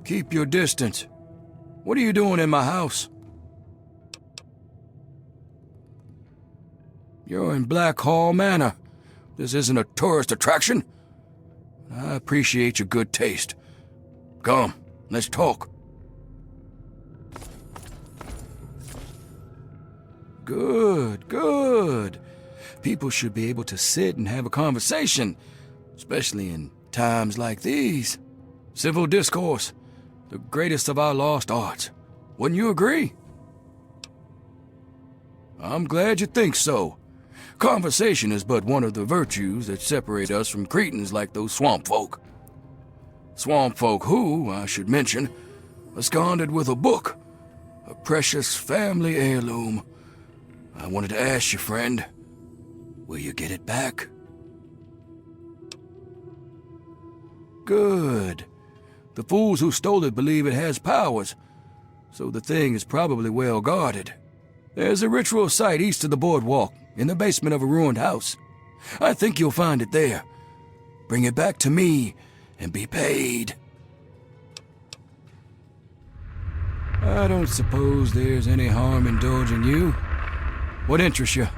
Keep your distance. What are you doing in my house? You're in Blackhall Manor. This isn't a tourist attraction. I appreciate your good taste. Come, let's talk. Good, good. People should be able to sit and have a conversation, especially in times like these. Civil discourse, the greatest of our lost arts. Wouldn't you agree? I'm glad you think so. Conversation is but one of the virtues that separate us from cretins like those swamp folk. Swamp folk who, I should mention, absconded with a book, a precious family heirloom. I wanted to ask you, friend, will you get it back? Good. The fools who stole it believe it has powers, so the thing is probably well guarded. There's a ritual site east of the boardwalk, in the basement of a ruined house. I think you'll find it there. Bring it back to me and be paid. I don't suppose there's any harm indulging you. What interests you?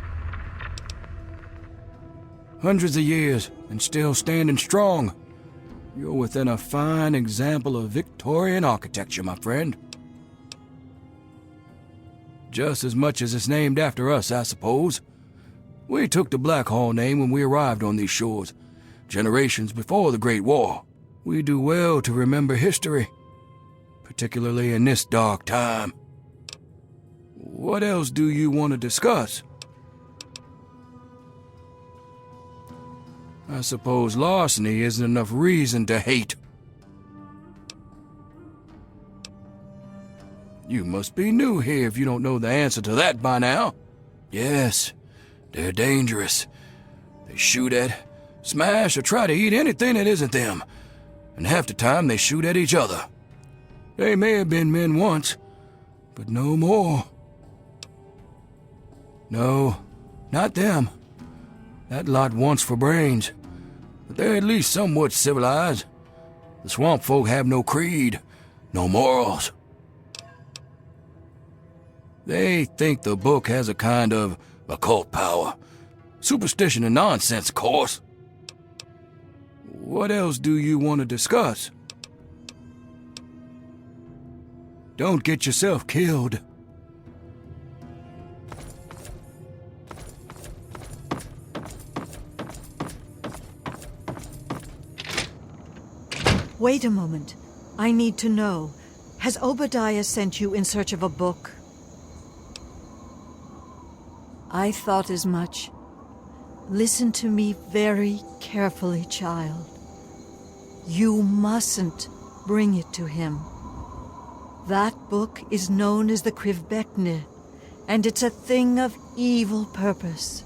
Hundreds of years and still standing strong. You're within a fine example of Victorian architecture, my friend. Just as much as it's named after us, I suppose. We took the Blackhall name when we arrived on these shores, generations before the Great War. We do well to remember history, particularly in this dark time. What else do you want to discuss? I suppose larceny isn't enough reason to hate. You must be new here if you don't know the answer to that by now. Yes, they're dangerous. They shoot at, smash, or try to eat anything that isn't them. And half the time they shoot at each other. They may have been men once, but no more. No, not them. That lot wants for brains. But they're at least somewhat civilized. The swamp folk have no creed, no morals. They think the book has a kind of occult power. Superstition and nonsense, of course. What else do you want to discuss? Don't get yourself killed. Wait a moment. I need to know. Has Obadiah sent you in search of a book? I thought as much. Listen to me very carefully, child. You mustn't bring it to him. That book is known as the Krivbekne, and it's a thing of evil purpose.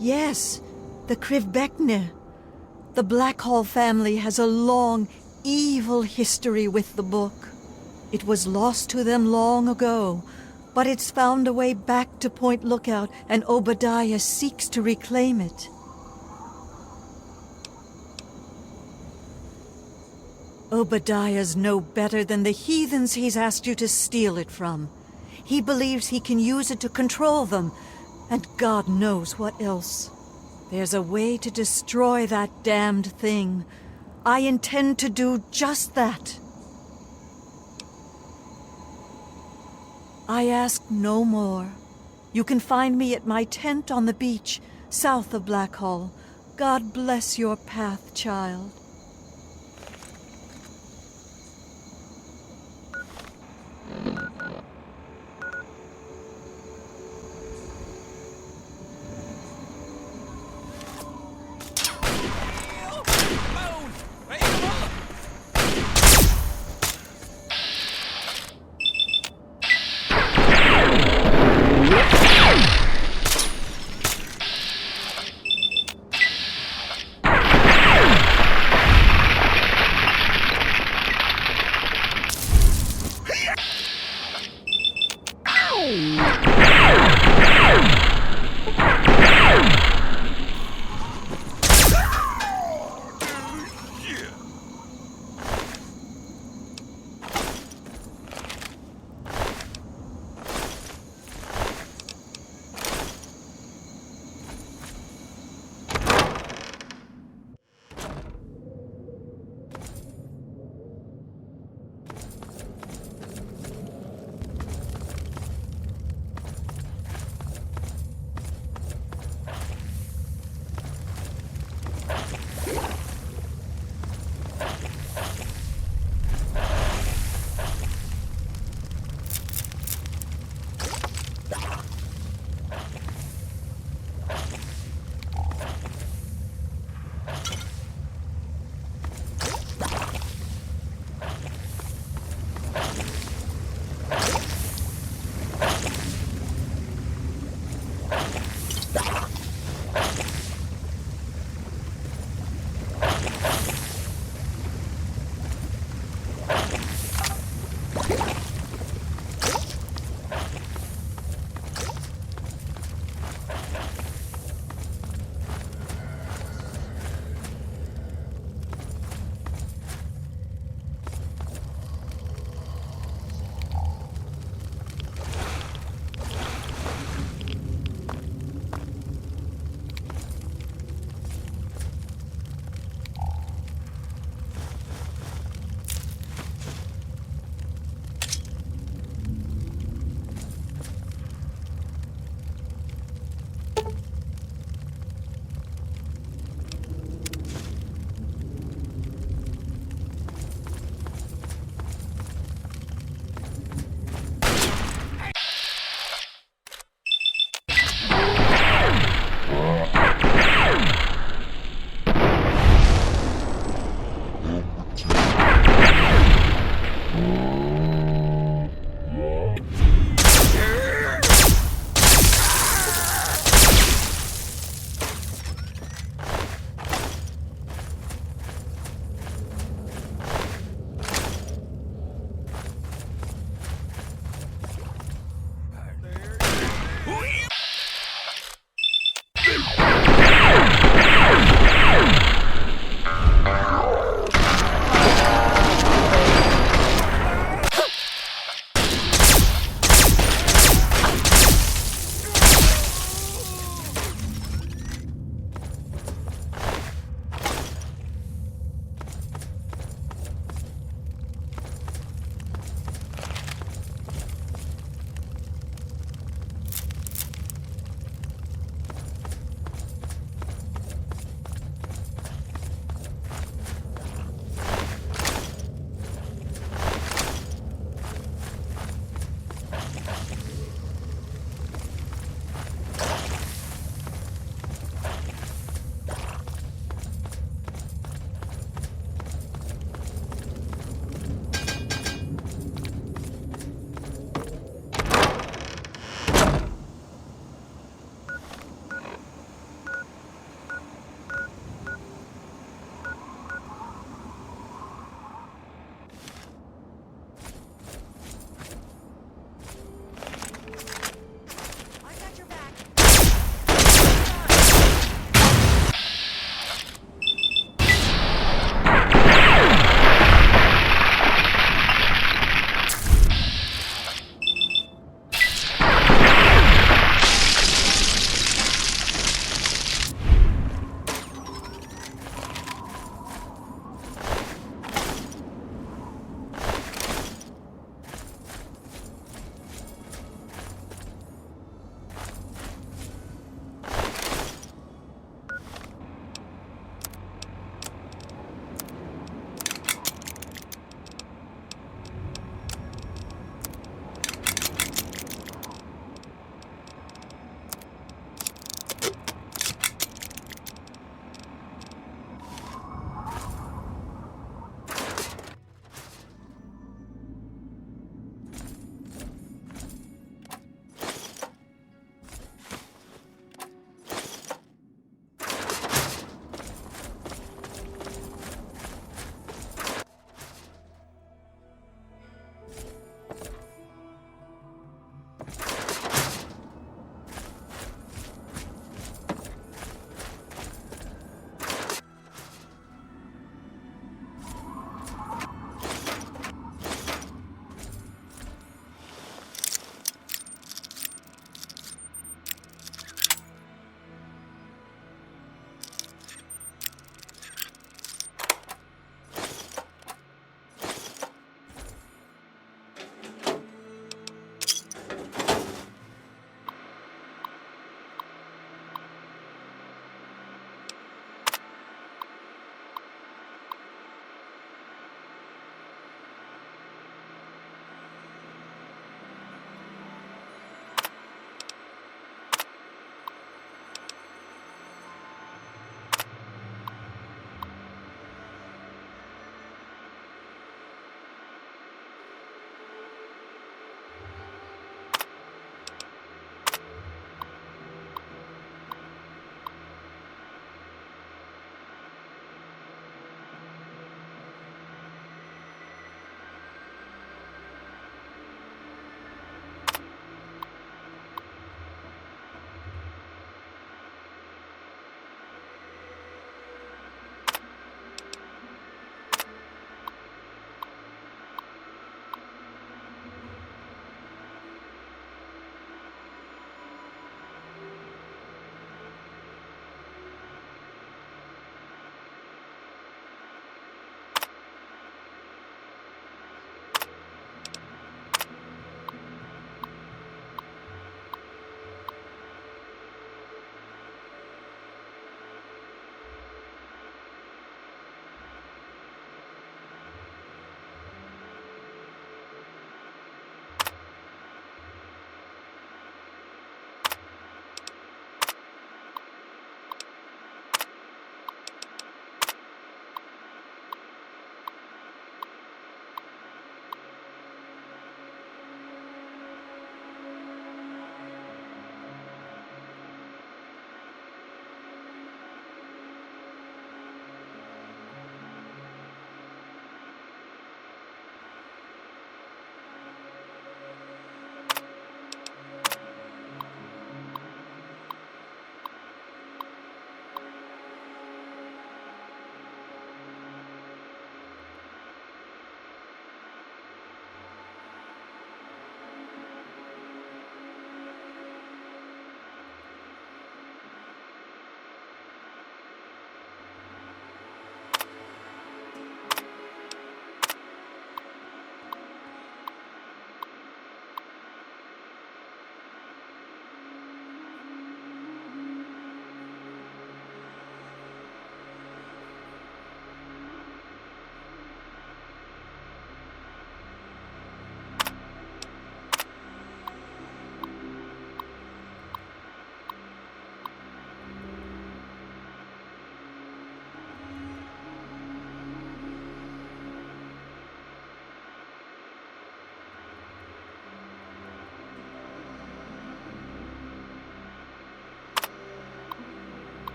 Yes, the Krivbekne. The Blackhall family has a long, evil history with the book. It was lost to them long ago, but it's found a way back to Point Lookout, and Obadiah seeks to reclaim it. Obadiah's no better than the heathens he's asked you to steal it from. He believes he can use it to control them, and God knows what else. There's a way to destroy that damned thing. I intend to do just that. I ask no more. You can find me at my tent on the beach, south of Blackhall. God bless your path, child.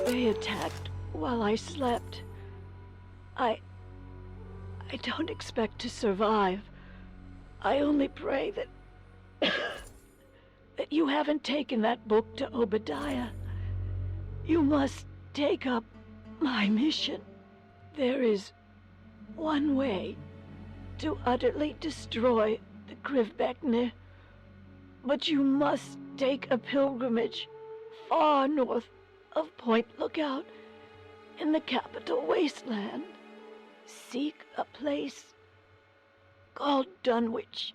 They attacked while I slept. I don't expect to survive. I only pray that that you haven't taken that book to Obadiah. You must take up my mission. There is one way to utterly destroy the Krivbekne, but you must take a pilgrimage far north of Point Lookout in the capital wasteland. Seek a place called Dunwich.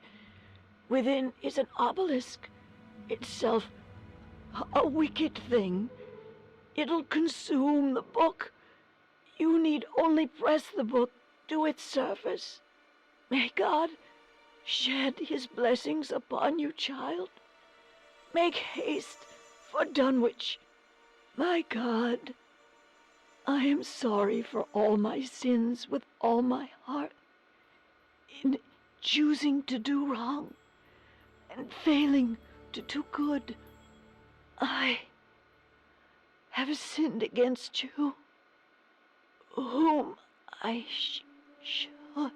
Within is an obelisk, itself a wicked thing. It'll consume the book. You need only press the book to its surface. May God shed his blessings upon you, child. Make haste for Dunwich. My God, I am sorry for all my sins with all my heart. In choosing to do wrong and failing to do good, I have sinned against you, whom I should.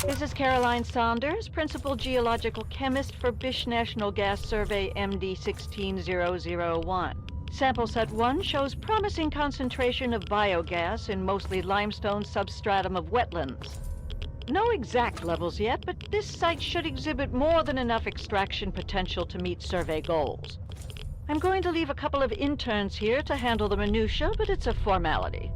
This is Caroline Saunders, Principal Geological Chemist for Bish National Gas Survey MD16001. Sample set 1 shows promising concentration of biogas in mostly limestone substratum of wetlands. No exact levels yet, but this site should exhibit more than enough extraction potential to meet survey goals. I'm going to leave a couple of interns here to handle the minutiae, but it's a formality.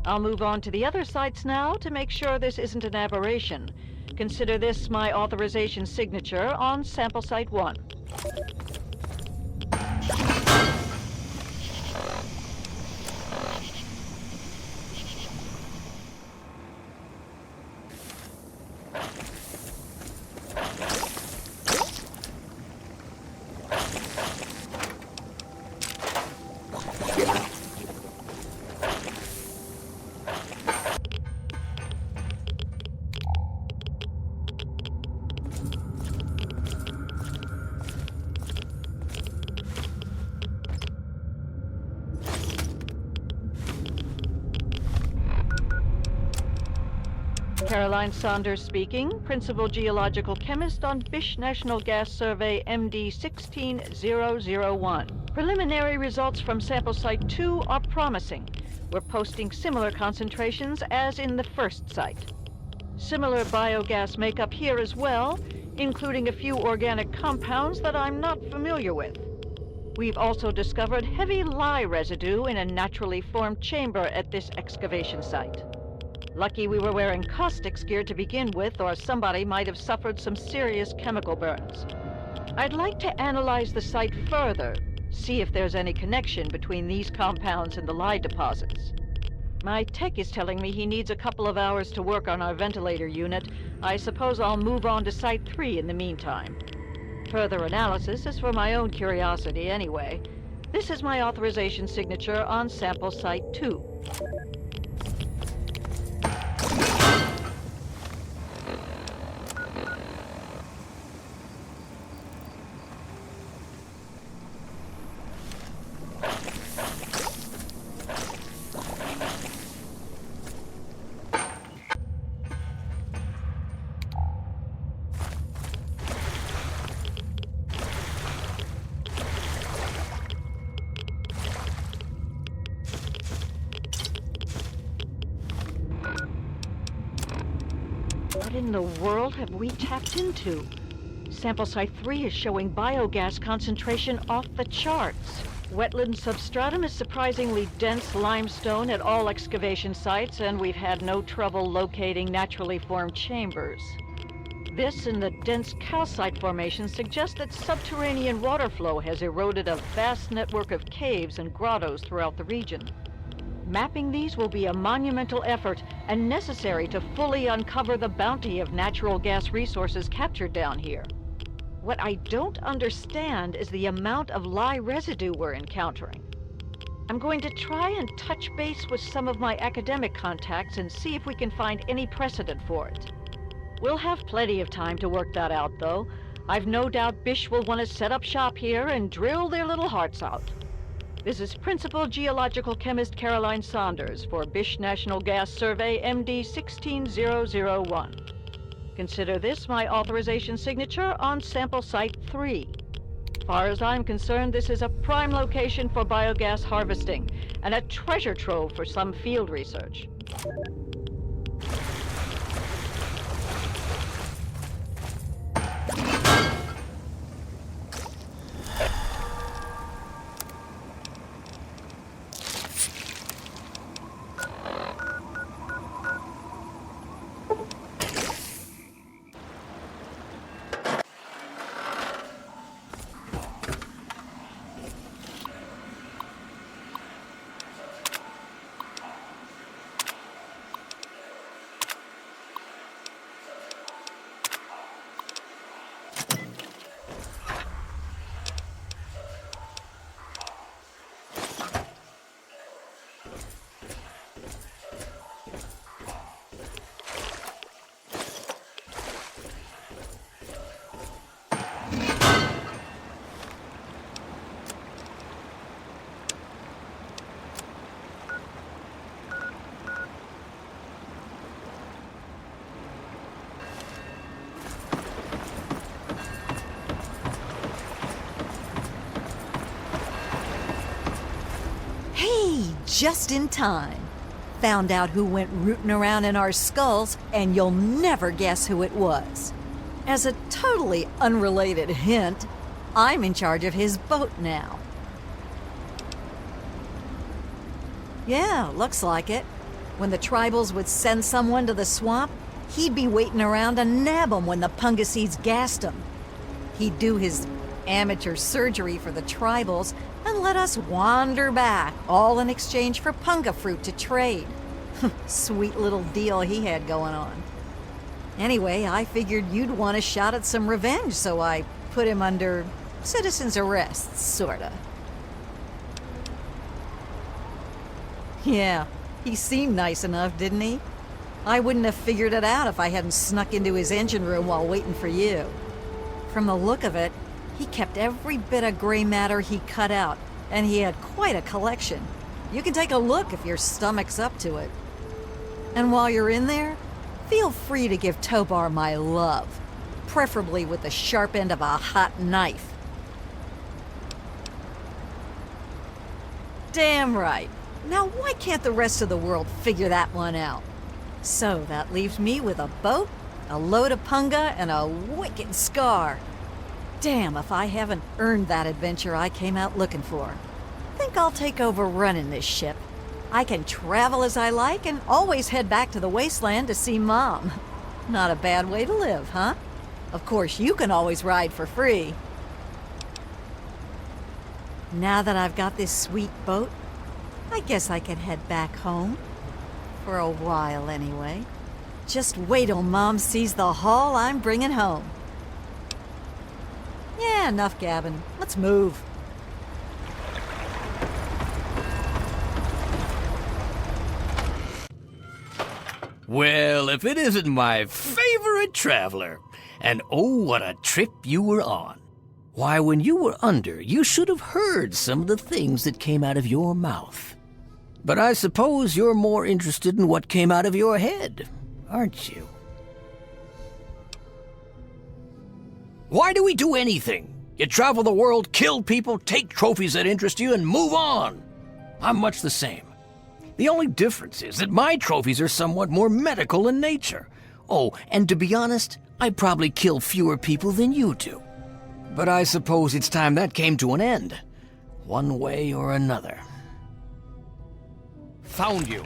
I'll move on to the other sites now to make sure this isn't an aberration. Consider this my authorization signature on sample site 1. Caroline Saunders speaking, Principal Geological Chemist on Bish National Gas Survey MD16001. Preliminary results from sample site 2 are promising. We're posting similar concentrations as in the first site. Similar biogas makeup here as well, including a few organic compounds that I'm not familiar with. We've also discovered heavy lye residue in a naturally formed chamber at this excavation site. Lucky we were wearing caustics gear to begin with, or somebody might have suffered some serious chemical burns. I'd like to analyze the site further, see if there's any connection between these compounds and the lye deposits. My tech is telling me he needs a couple of hours to work on our ventilator unit. I suppose I'll move on to Site 3 in the meantime. Further analysis is for my own curiosity anyway. This is my authorization signature on sample Site 2. What in the world have we tapped into? Sample site 3 is showing biogas concentration off the charts. Wetland substratum is surprisingly dense limestone at all excavation sites, and we've had no trouble locating naturally formed chambers. This and the dense calcite formation suggest that subterranean water flow has eroded a vast network of caves and grottos throughout the region. Mapping these will be a monumental effort and necessary to fully uncover the bounty of natural gas resources captured down here. What I don't understand is the amount of lye residue we're encountering. I'm going to try and touch base with some of my academic contacts and see if we can find any precedent for it. We'll have plenty of time to work that out, though. I've no doubt Bish will want to set up shop here and drill their little hearts out. This is Principal Geological Chemist Caroline Saunders for Bish National Gas Survey MD16001. Consider this my authorization signature on sample site 3. As far as I'm concerned, this is a prime location for biogas harvesting and a treasure trove for some field research. just in time. Found out who went rooting around in our skulls, and you'll never guess who it was. As a totally unrelated hint, I'm in charge of his boat now. Yeah, looks like it. When the tribals would send someone to the swamp, he'd be waiting around to nab 'em when the Pungaseeds gassed 'em. He'd do his amateur surgery for the tribals and let us wander back, all in exchange for punga fruit to trade. Sweet little deal he had going on. Anyway, I figured you'd want a shot at some revenge, so I put him under citizen's arrest, sorta. Yeah, he seemed nice enough, didn't he? I wouldn't have figured it out if I hadn't snuck into his engine room while waiting for you. From the look of it, he kept every bit of gray matter he cut out, and he had quite a collection. You can take a look if your stomach's up to it. And while you're in there, feel free to give Tobar my love, preferably with the sharp end of a hot knife. Damn right. Now why can't the rest of the world figure that one out? So that leaves me with a boat, a load of punga, and a wicked scar. Damn if I haven't earned that adventure I came out looking for. Think I'll take over running this ship. I can travel as I like and always head back to the wasteland to see Mom. Not a bad way to live, huh? Of course, you can always ride for free. Now that I've got this sweet boat, I guess I can head back home. For a while, anyway. Just wait till Mom sees the haul I'm bringing home. Yeah, enough gabbing. Let's move. Well, if it isn't my favorite traveler. And oh, what a trip you were on. Why, when you were under, you should have heard some of the things that came out of your mouth. But I suppose you're more interested in what came out of your head, aren't you? Why do we do anything? You travel the world, kill people, take trophies that interest you, and move on. I'm much the same. The only difference is that my trophies are somewhat more medical in nature. Oh, and to be honest, I probably kill fewer people than you do. But I suppose it's time that came to an end, one way or another. Found you.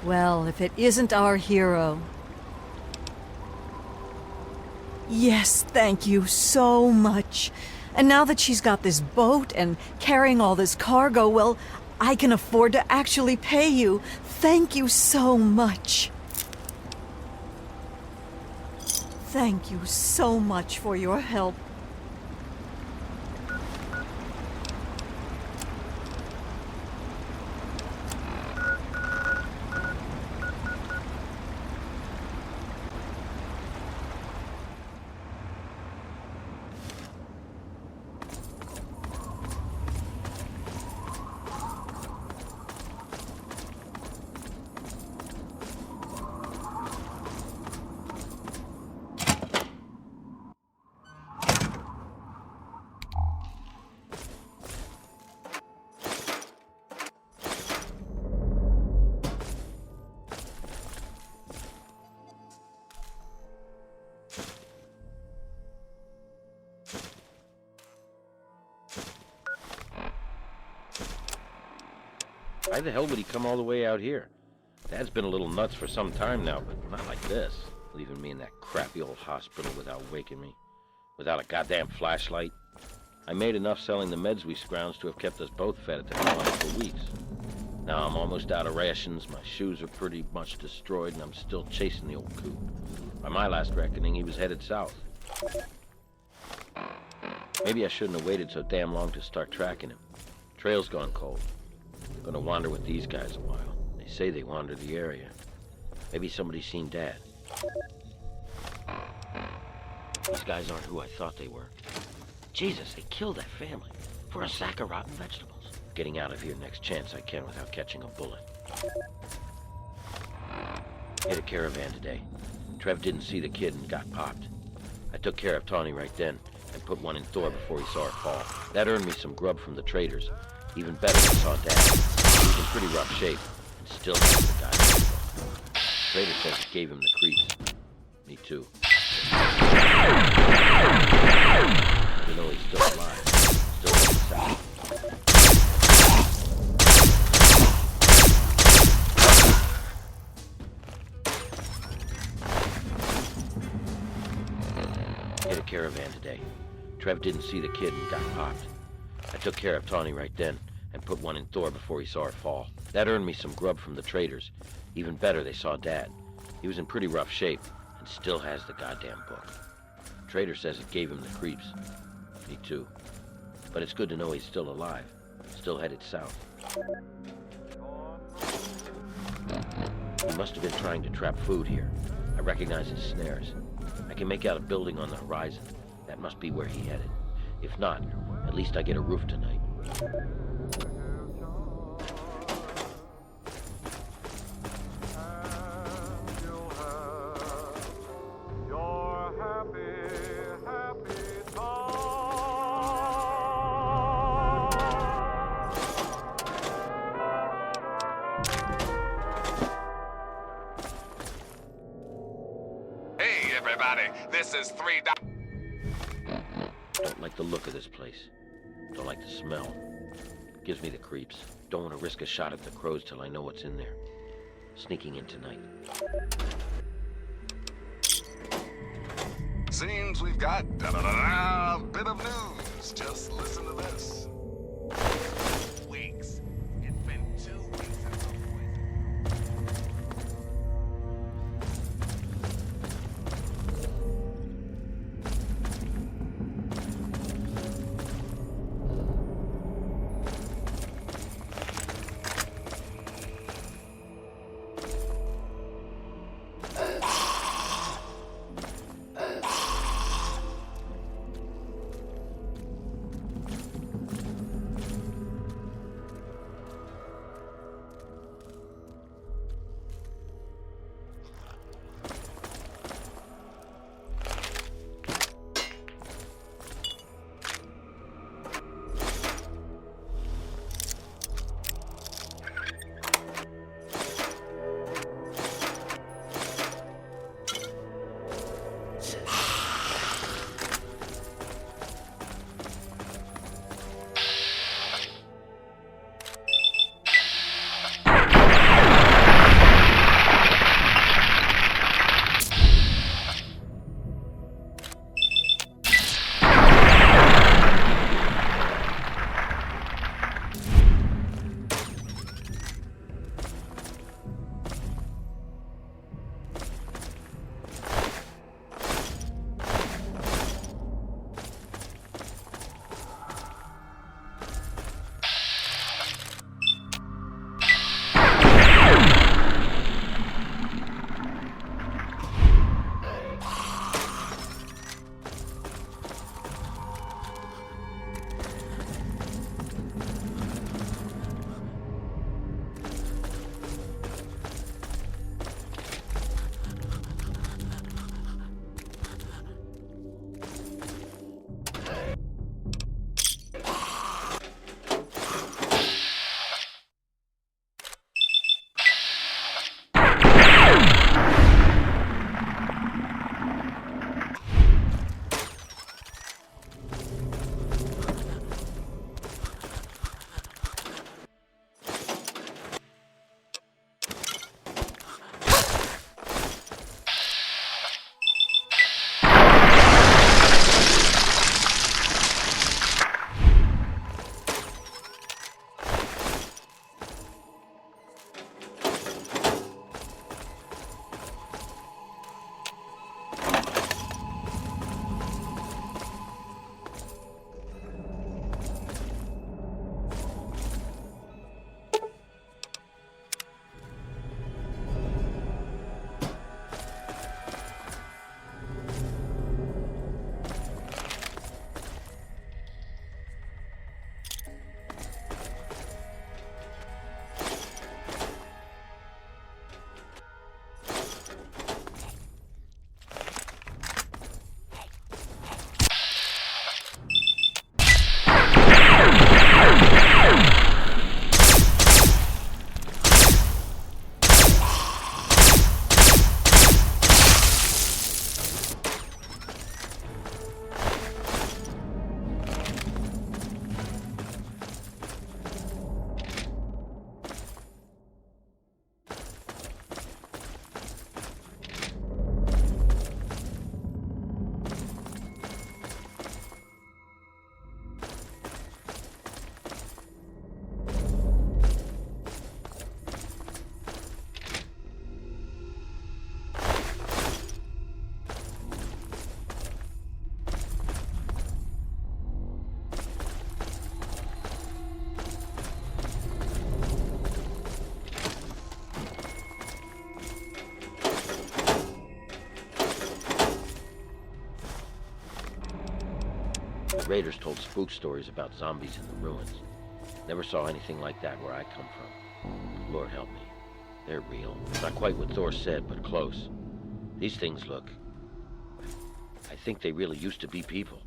Well, if it isn't our hero. Yes, thank you so much. And now that she's got this boat and carrying all this cargo, well, I can afford to actually pay you. Thank you so much. Thank you so much for your help. Why the hell would he come all the way out here? Dad's been a little nuts for some time now, but not like this. Leaving me in that crappy old hospital without waking me. Without a goddamn flashlight. I made enough selling the meds we scrounged to have kept us both fed at the colony for weeks. Now I'm almost out of rations, my shoes are pretty much destroyed, and I'm still chasing the old coot. By my last reckoning, he was headed south. Maybe I shouldn't have waited so damn long to start tracking him. Trail's gone cold. Gonna wander with these guys a while. They say they wander the area. Maybe somebody's seen Dad. These guys aren't who I thought they were. Jesus, they killed that family for a sack of rotten vegetables. Getting out of here next chance I can without catching a bullet. Hit a caravan today. Trev didn't see the kid and got popped. I took care of Tawny right then and put one in Thor before he saw her fall. That earned me some grub from the traders. Even better, I saw Dad. He was in pretty rough shape and still has the guy. Trader says it gave him the creeps. Me too. You know he's still alive. Still inside. Hit a caravan today. Trev didn't see the kid and got popped. I took care of Tawny right then and put one in Thor before he saw her fall. That earned me some grub from the traders. Even better, they saw Dad. He was in pretty rough shape and still has the goddamn book. Trader says it gave him the creeps. Me too. But it's good to know he's still alive. Still headed south. He must have been trying to trap food here. I recognize his snares. I can make out a building on the horizon. That must be where he headed. If not, at least I get a roof tonight. Hey, everybody, this is Don't like the look of this place. Don't like the smell. Gives me the creeps. Don't want to risk a shot at the crows till I know what's in there. Sneaking in tonight. Seems we've got a bit of news. Just listen to this. Weeks. It's been 2 weeks since the poison. raiders told spook stories about zombies in the ruins. Never saw anything like that where I come from. Lord help me. They're real. Not quite what Thor said, but close. These things look... I think they really used to be people.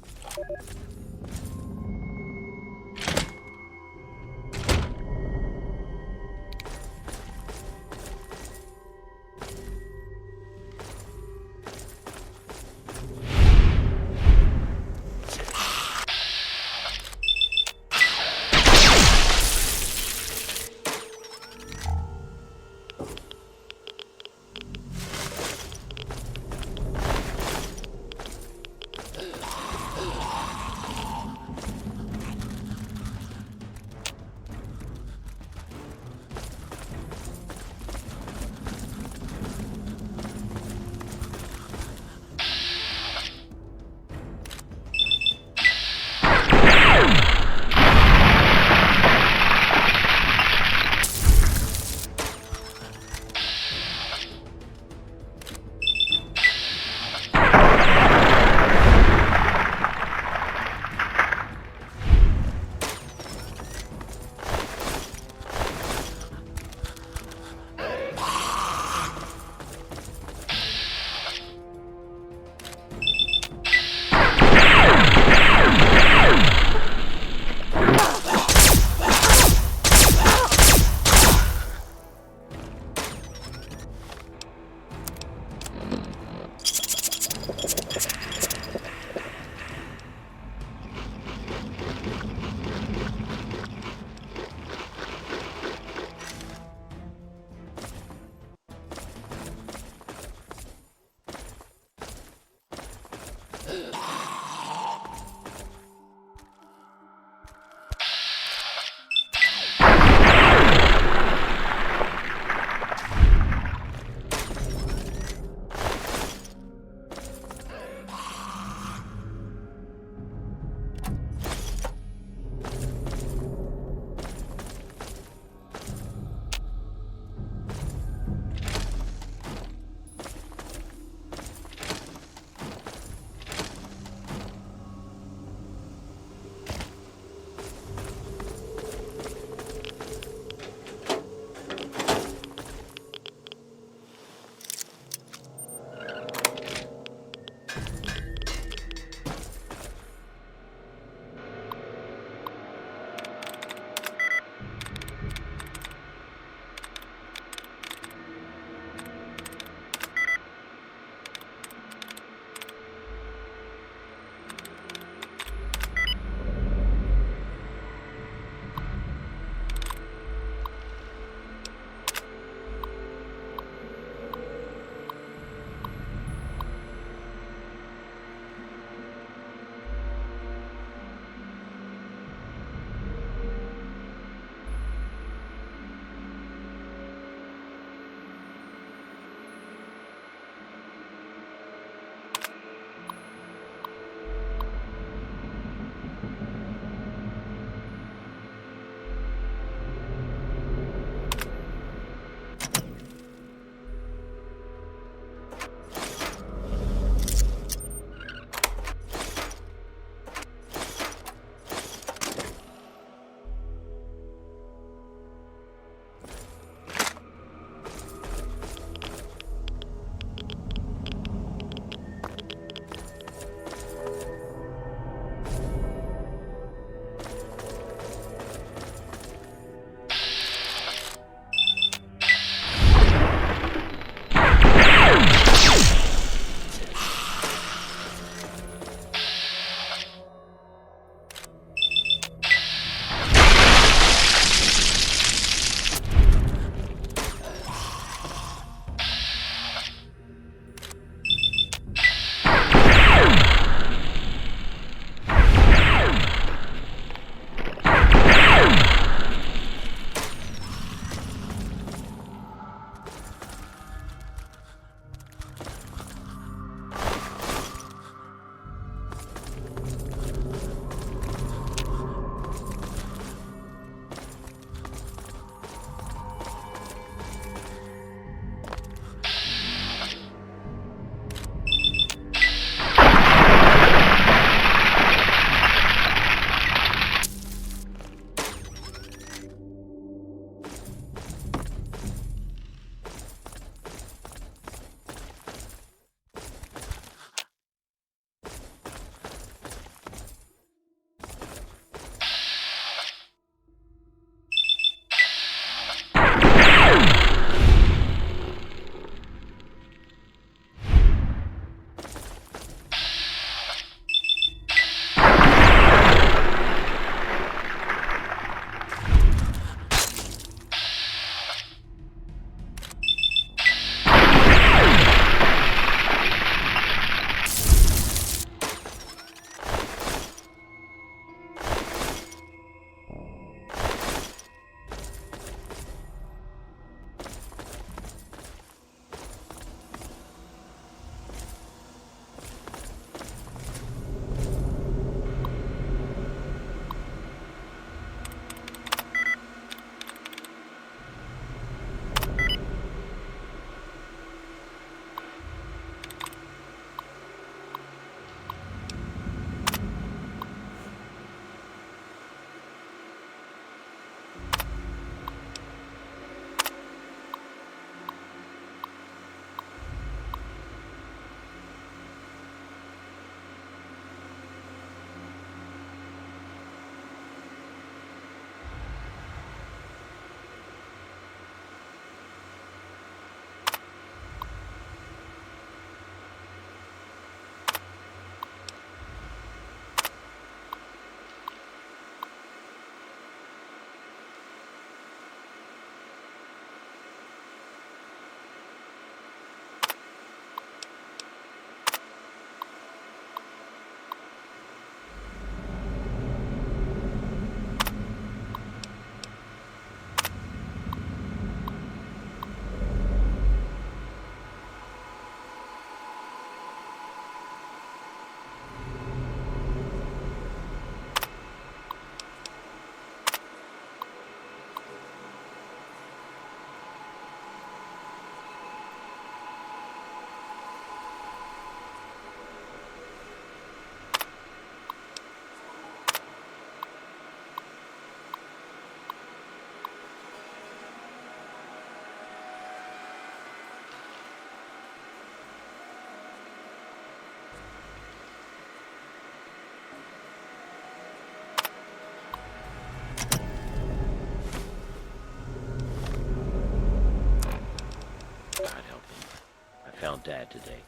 I found Dad today.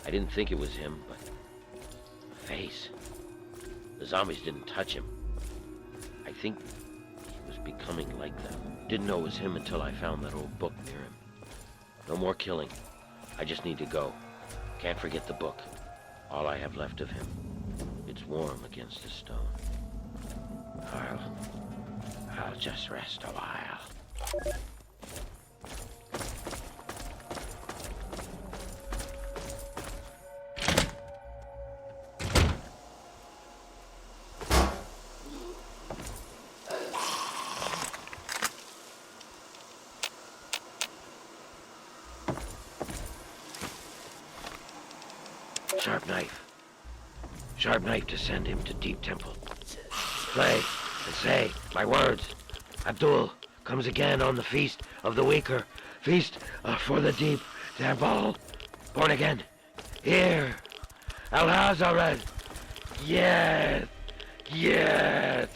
I didn't think it was him, but... the face. The zombies didn't touch him. I think he was becoming like them. Didn't know it was him until I found that old book near him. No more killing. I just need to go. Can't forget the book. All I have left of him. It's warm against the stone. I'll just rest a while. Sharp knife. Sharp knife to send him to Deep Temple. Play and say my words. Abdul comes again on the Feast of the Weaker. Feast for the Deep Temple. Born again. Here. Al-Hazared. Yes. Yes.